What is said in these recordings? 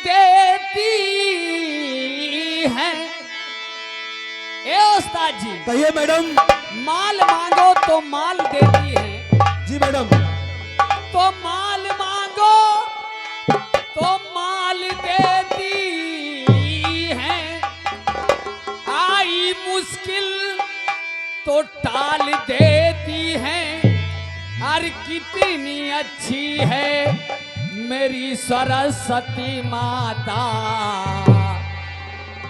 देती हैं। ए उस्ताद जी, कहिए मैडम। माल मांगो तो माल देती हैं। जी मैडम। तो माल मांगो तो माल देती हैं। आई मुश्किल तो टाल देती हैं। और कितनी अच्छी है मेरी सरस्वती माता,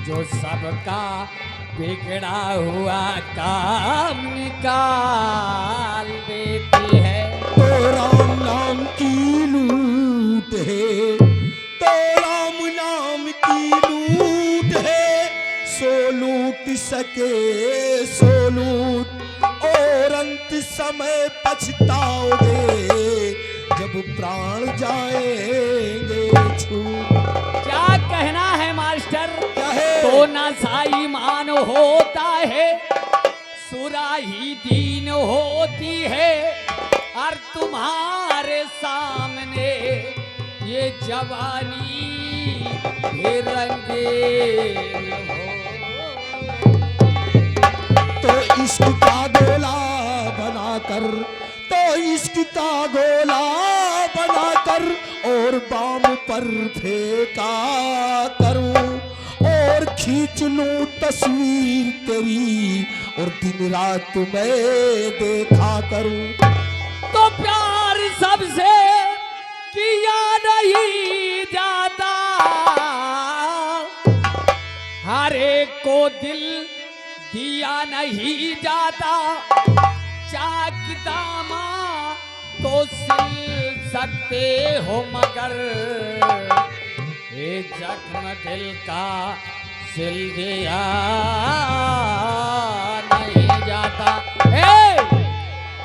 जो सबका बिगड़ा हुआ काम निकाल देती है। तो राम नाम की लूट है, तो राम नाम की लूट है। सो लूट सके सो लूट, और अंत समय पछताओगे जब प्राण जाएंगे छूट। क्या कहना है मास्टर? क्या है? तो नशाई मान होता है, सुराही दीन होती है। और तुम्हारे सामने ये जवानी ये रंगीन हो। तो इश्क का गोला बनाकर, तो इश्क का गोला बनाकर और बाम पर फेंका करूं, और खींच लूं तस्वीर तेरी, और दिन रात मैं देखा करूं। तो प्यार सबसे किया नहीं जाता, हर एक को दिल दिया नहीं जाता। चाक दामा तो सिल सकते हो, मगर ये जख्म दिल का सिल दिया नहीं जाता।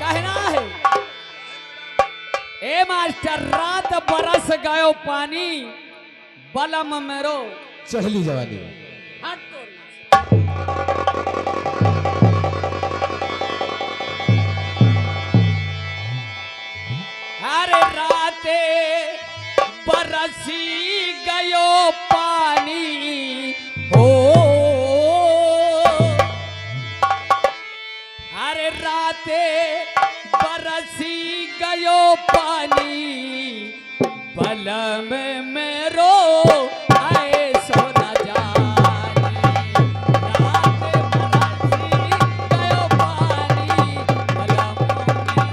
कहना है ए मास्टर, रात बरस गयो पानी, बलम मेरो चढ़ली जवानी। हट तो। अरे राते बरसी गयो पानी हो, अरे राते बरसी गयो पानी, बलम मेरो आए सो न जानी। राते बरसी गयो पानी, बलम मेरो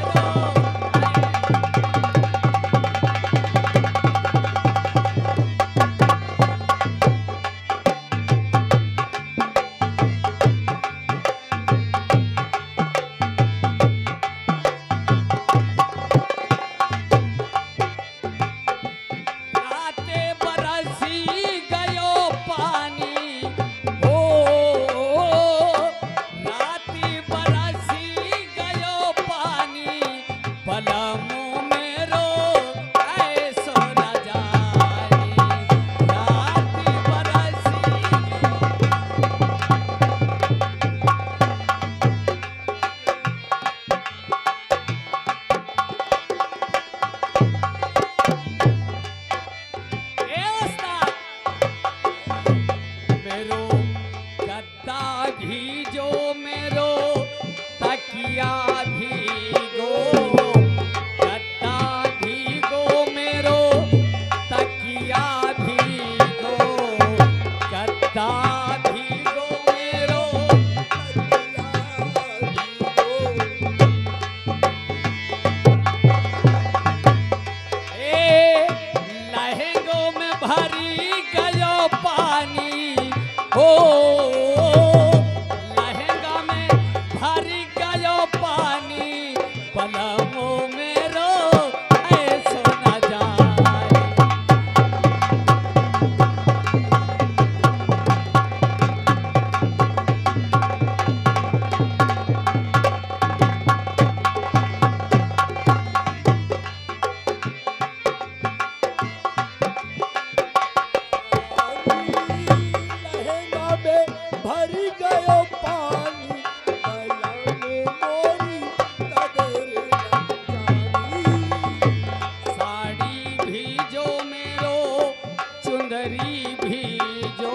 चुंदरी भीजो,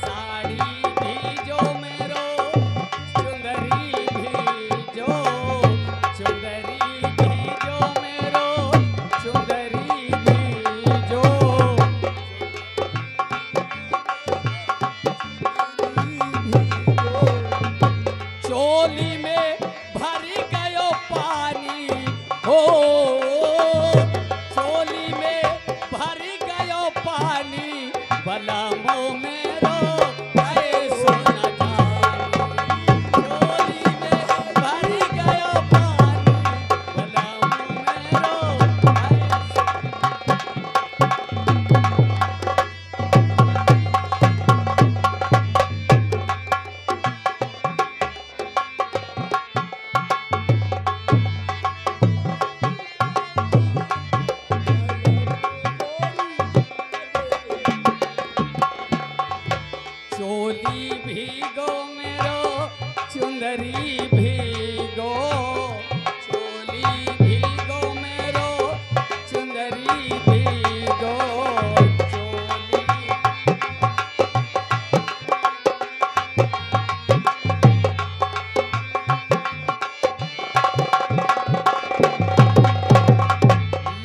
साड़ी भीजो मेरो, चुंदरी भीजो, चुंदरी भीजो मेरो, चुंदरी भीजो। चोली में भरी गयो पानी हो, चोली में भरी गयो पानी, बलमो मेरो ऐसो न जानी। चोली में भरी गयो पानी, बलमो मेरो ऐसो। चोली भीगो मेरो, चुंदरी भीगो, चोली भीगो मेरो, चुंदरी भीगो, चोली।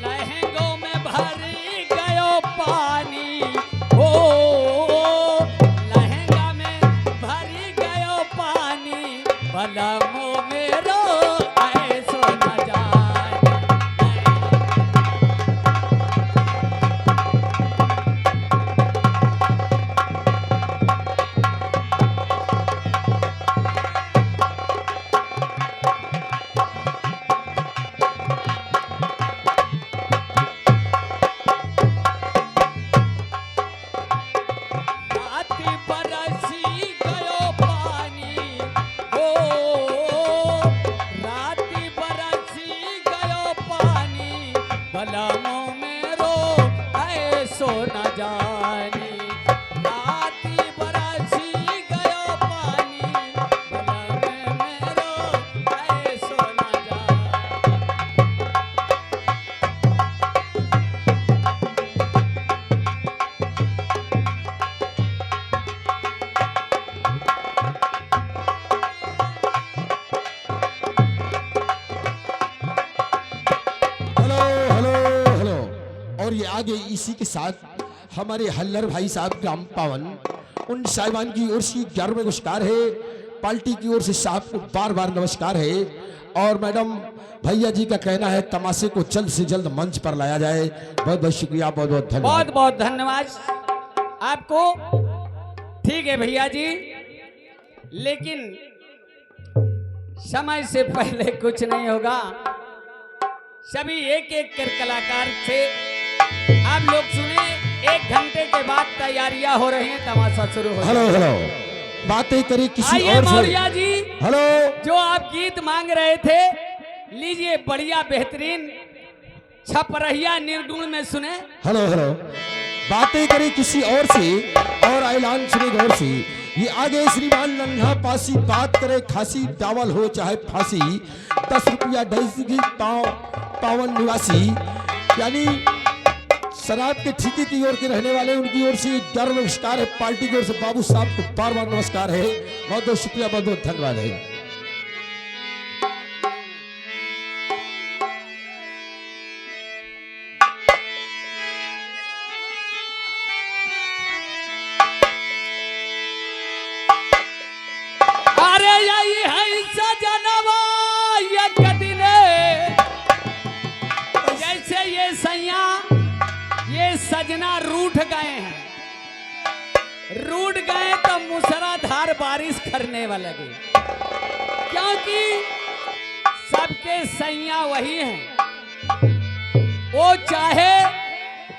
लहंगों में भरी गयो पानी हो, लहंगा में भरी गयो पानी, बलमो मेरो ऐसो न जानी। राती बरसी गयो पानी हो, राती बरसी गयो पानी, बलमो मेरो ऐसो न जानी। राती बरसी गयो पानी, बलमो मेरो ऐसो न जानी। Hello hello hello. और ये आगे इसी के साथ हमारे हल्लर भाई साहब ग्राम पावन, उन साहिबान की ओर से 11वें नमस्कार है, पार्टी की ओर से साहब को बार बार नमस्कार है। और मैडम भैया जी का कहना है तमाशे को जल्द से जल्द मंच पर लाया जाए। बहुत बहुत शुक्रिया, बहुत बहुत धन्यवाद। बहुत बहुत धन्यवाद आपको। ठीक है भैया जी, लेकिन समय से पहले कुछ नहीं होगा। सभी एक एक कर कलाकार थे, आप लोग सुने। 1 घंटे के बाद तैयारियां हो रही हैं, तमाशा शुरू हो हेलो हेलो। बातें करें किसी आइए और से। मौर्या जी, हेलो। जो आप गीत मांग रहे थे, लीजिए बढ़िया बेहतरीन छपरहिया निर्गुण में सुने। Hello hello. बातें करें किसी और से और ऐलान सुने गौर से। ये आगे श्रीमान नन्हा पासी, बात करे खासी, टावल हो चाहे फांसी, 10 रुपया ढाई पावन निवासी, यानी शराब के ठेके की ओर के रहने वाले, उनकी ओर से 11वां नमस्कार है। पार्टी की ओर से बाबू साहब को बार बार नमस्कार है। बहुत बहुत शुक्रिया, बहुत बहुत धन्यवाद है। अरे यही है सजनवा एक दिने, जैसे ये सैया ये सजना रूठ गए हैं, रूठ गए तो मूसलाधार बारिश करने वाले लगे, क्योंकि सबके सैया वही हैं। वो चाहे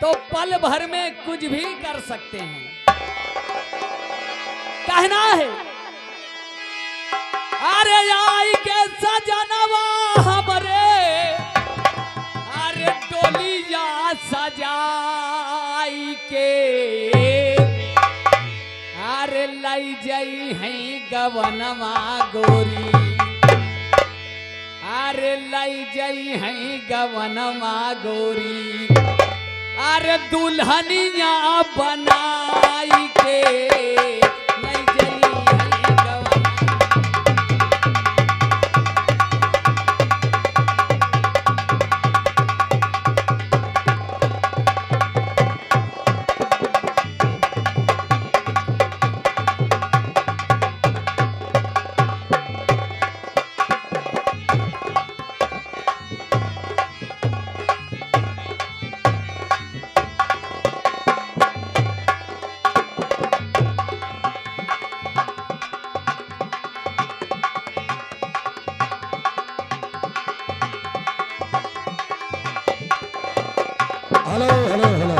तो पल भर में कुछ भी कर सकते हैं। कहना है अरे आई के सजनवा हमरे, अरे डोलिया सजाई के, अरे लाई जाई है गवनवा गोरी, अरे लाई जाई है गवनवा गोरी, अरे दुल्हनिया बनाई के ले जई है गवा। Hello hello hello.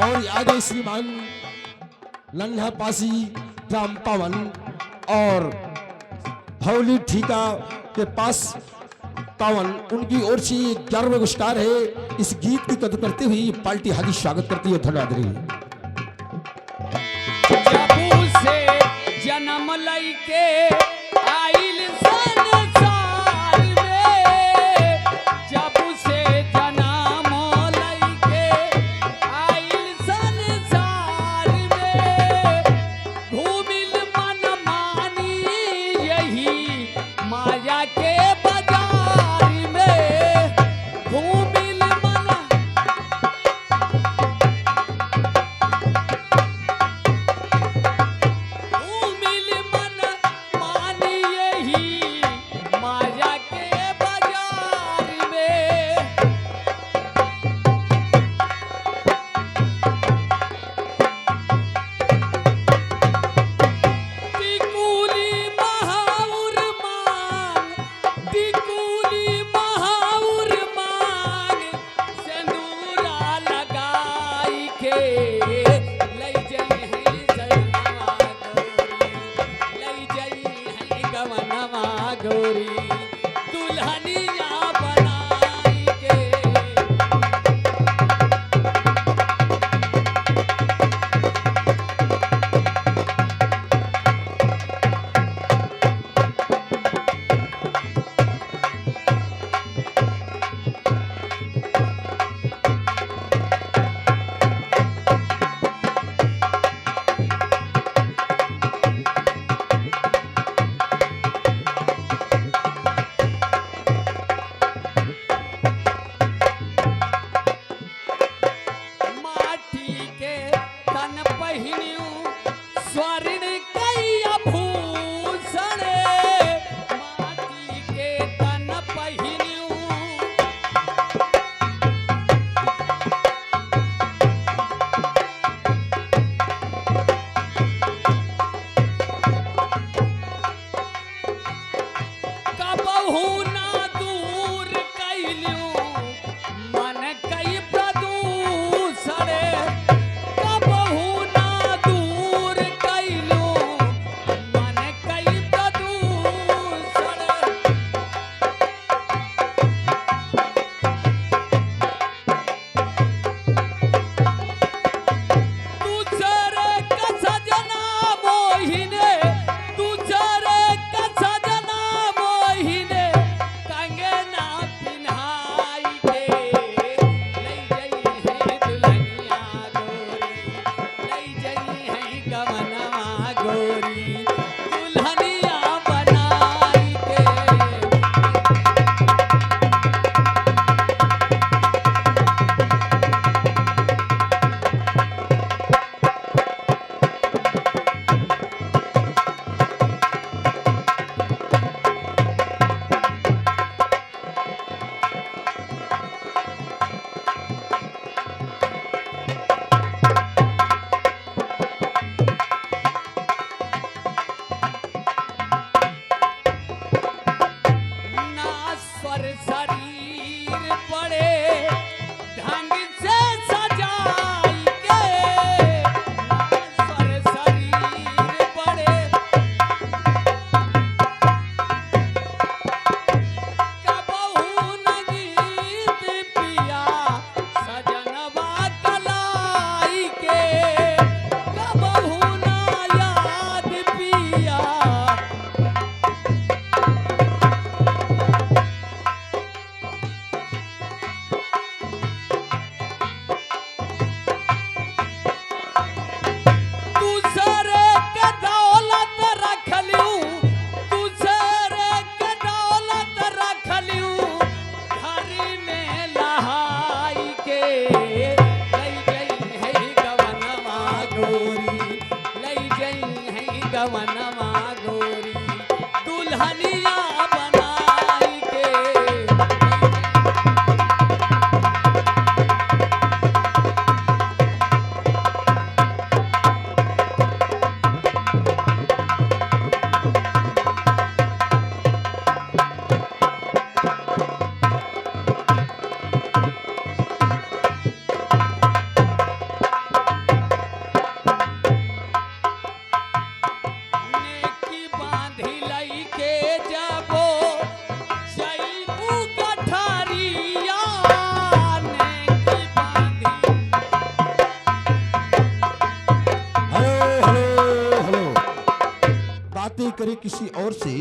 और आगे श्रीमान नन्हा पासी राम पावन और भौली ठीका के पास पावन, उनकी ओर से 11वां पुरस्कार है। इस गीत की कदर करते हुए पार्टी हार्दिक स्वागत करती है। धन्यवाद रही। जबू से जन्म लइके आइल संसार में, जबू से जन्म लइके आइल संसार में, घूमिल मन मानी यही माया के बाजार में, घूमिल मन घूमिल मन मानी यही माया के बाजार में। टिकुली महाउर मांग, टिकुली महाउर मांग, सिंदूरा लगाई के लई जई है सजनवा गौरी, लई जई है गवनवा गौरी, दुल्हनिया बनाई के। करे किसी और से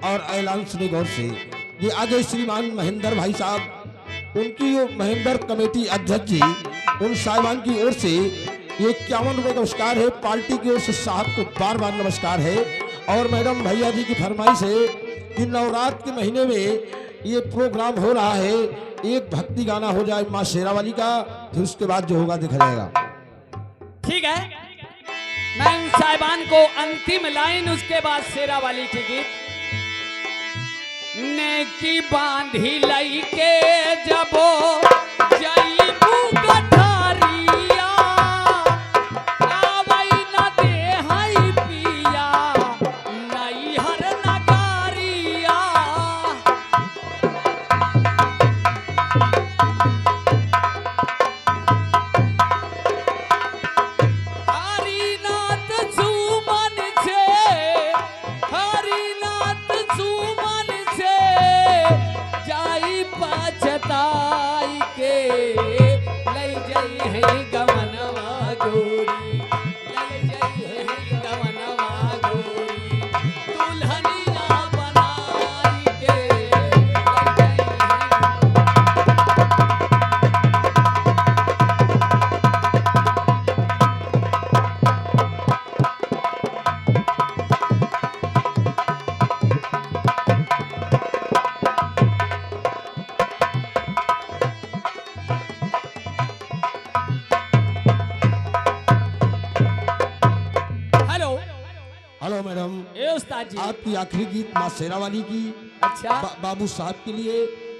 और ऐलान सुने गौर से। ये आगे श्रीमान महेंद्र भाई साहब, उनकी जो महेंद्र कमेटी अध्यक्ष जी, उन साहिबान की ओर से ये 51 रुपए का पुरस्कार है। पार्टी की ओर से साहब को बार बार नमस्कार है। और मैडम भैया जी की फरमाइश है कि नवरात्र के महीने में ये प्रोग्राम हो रहा है, एक भक्ति गाना हो जाए माँ शेरावाली का, फिर उसके बाद जो होगा देखा जाएगा। ठीक है, मैं उन साहिबान को अंतिम लाइन, उसके बाद शेरावाली की गीत। नेकी बांधी लई के जबो जईबू गठारिया, आवई न देहई पिया नैहर नगारिया। हरिनाथ सुमन छे, हरिनाथ सुमन छे, जाई पछताई के लई जाई है गवनवा गोरी, लई जाई है गवनवा गोरी, दुल्हनिया बनाई के लई जाई है। हेलो हेलो मैडम, ए उस्ताद जी। आपकी आखिरी गीत माँ शेरावाली की अच्छा बाबू साहब के लिए